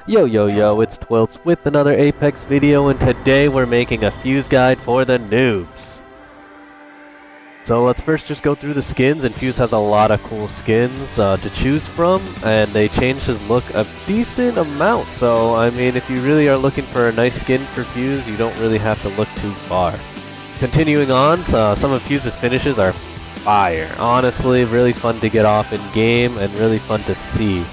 Yo yo yo, it's Twilts with another Apex video, and today we're making a fuse guide for the noobs. So let's first just go through the skins, and Fuse has a lot of cool skins to choose from, and they changed his look a decent amount. So I mean, if you really are looking for a nice skin for Fuse, you don't really have to look too far. Continuing on, some of Fuse's finishes are fire. Honestly, really fun to get off in game, and really fun to see.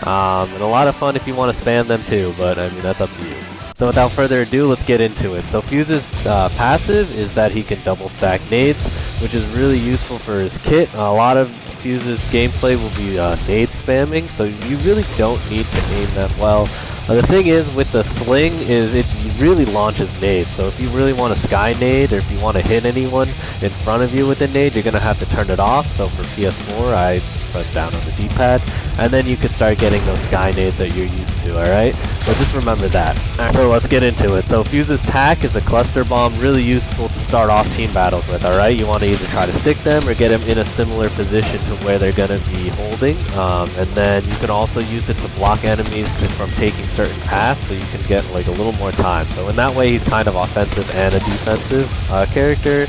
And a lot of fun if you want to spam them too, but I mean, that's up to you. So without further ado, let's get into it. So Fuse's passive is that he can double stack nades, which is really useful for his kit. A lot of Fuse's gameplay will be nade spamming, so you really don't need to aim that well. The thing is, with the sling, is it really launches nades. So if you really want to sky nade, or if you want to hit anyone in front of you with a nade, you're going to have to turn it off. So for PS4, I press down on the D-pad, and then you can start getting those sky nades that you're used to, alright? So just remember that. Alright, so let's get into it. So Fuse's tack is a cluster bomb, really useful to start off team battles with, alright? You want to either try to stick them or get them in a similar position to where they're going to be holding, and then you can also use it to block enemies from taking certain paths, so you can get like a little more time. So in that way, he's kind of offensive and a defensive character.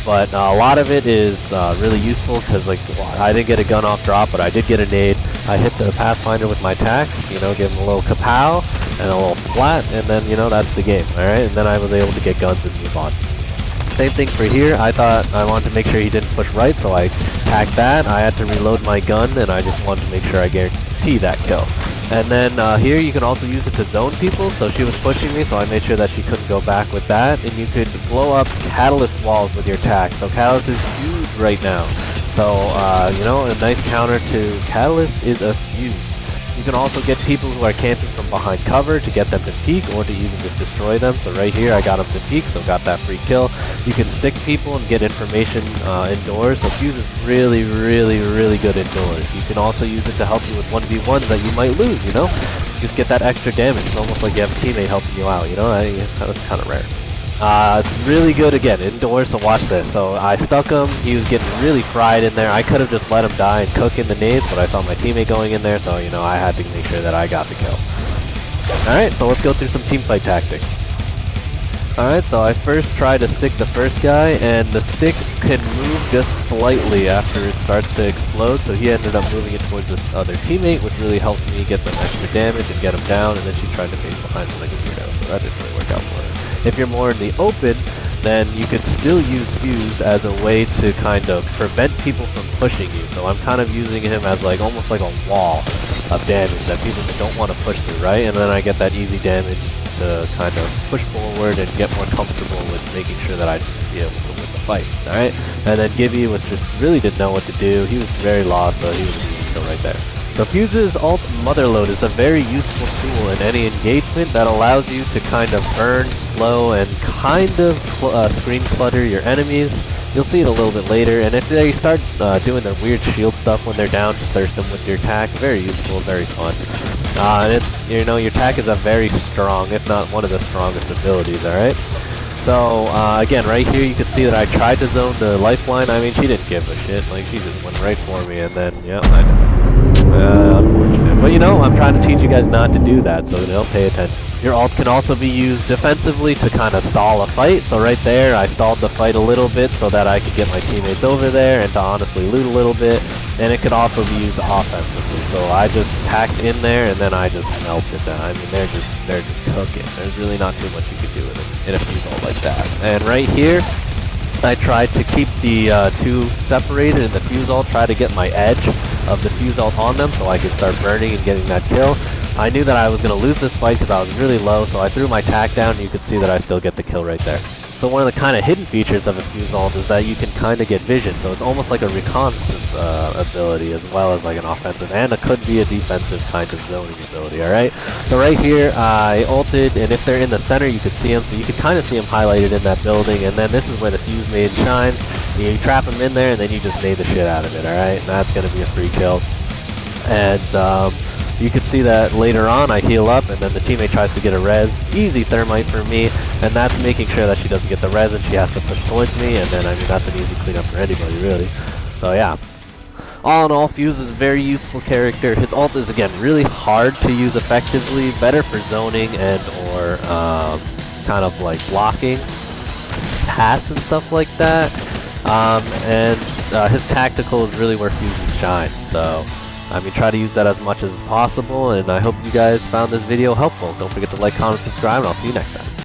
But a lot of it is really useful because, like, I didn't get a gun off drop, but I did get a nade. I hit the Pathfinder with my tack, you know, give him a little kapow and a little splat, and then, you know, that's the game, alright? And then I was able to get guns and move on. Same thing for here. I thought I wanted to make sure he didn't push right, so I tagged that. I had to reload my gun, and I just wanted to make sure I guarantee that kill. And then here you can also use it to zone people, so she was pushing me, so I made sure that she couldn't go back with that. And you could blow up catalyst walls with your tack. So catalyst is huge right now. So, you know, a nice counter to catalyst is a fuse. You can also get people who are camping from behind cover to get them to peek, or to even just destroy them. So right here I got them to peek, so got that free kill. You can stick people and get information indoors, so Fuse is really good indoors. You can also use it to help you with 1v1s that you might lose, you know? Just get that extra damage. It's almost like you have a teammate helping you out, you know? That's kind of rare. It's really good again indoors, so watch this. So I stuck him, he was getting really fried in there. I could have just let him die and cook in the nades, but I saw my teammate going in there, so you know, I had to make sure that I got the kill. Alright, so let's go through some teamfight tactics. Alright, so I first tried to stick the first guy, and the stick can move just slightly after it starts to explode, so he ended up moving it towards this other teammate, which really helped me get some extra damage and get him down, and then she tried to face behind him like a weirdo, so that didn't really work out for her. If you're more in the open, then you can still use Fuse as a way to kind of prevent people from pushing you. So I'm kind of using him as like almost like a wall of damage that people don't want to push through, right? And then I get that easy damage to kind of push forward and get more comfortable with making sure that I'd be able to win the fight, alright? And then Gibby was just really didn't know what to do. He was very lost, so he was an easy kill right there. So Fuse's alt Motherload is a very useful tool in any engagement that allows you to kind of burn, slow, and kind of screen clutter your enemies. You'll see it a little bit later, and if they start doing their weird shield stuff when they're down, just thirst them with your tack. Very useful, very fun. And it's, you know, your tack is a very strong, if not one of the strongest abilities, alright? So, again, right here you can see that I tried to zone the lifeline. I mean, she didn't give a shit. Like, she just went right for me, and then, yeah, I know. Unfortunate. But you know, I'm trying to teach you guys not to do that, so you know, pay attention. Your ult can also be used defensively to kind of stall a fight. So right there, I stalled the fight a little bit so that I could get my teammates over there and to honestly loot a little bit. And it could also be used offensively. So I just packed in there and then I just melted them. I mean, they're just cooking. There's really not too much you can do with it in a fuse ult like that. And right here, I tried to keep the two separated in the fuse ult, try to get my edge of the fuse ult on them so I could start burning and getting that kill. I knew that I was going to lose this fight because I was really low, so I threw my tack down and you could see that I still get the kill right there. So one of the kind of hidden features of a fuse ult is that you can kind of get vision, so it's almost like a reconnaissance ability as well as like an offensive, and it could be a defensive kind of zoning ability, alright? So right here, I ulted, and if they're in the center, you could see them, so you could kind of see them highlighted in that building, and then this is where the fuse main shines. You trap them in there, and then you just nade the shit out of it, alright? And that's going to be a free kill. And, you can see that later on I heal up and then the teammate tries to get a res. Easy thermite for me, and that's making sure that she doesn't get the res and she has to push towards me, and then I mean that's an easy cleanup for anybody really. So yeah. All in all, Fuse is a very useful character. His ult is, again, really hard to use effectively, better for zoning and or kind of like blocking paths and stuff like that. And his tactical is really where Fuses shine. So, I mean, try to use that as much as possible, and I hope you guys found this video helpful. Don't forget to like, comment, subscribe, and I'll see you next time.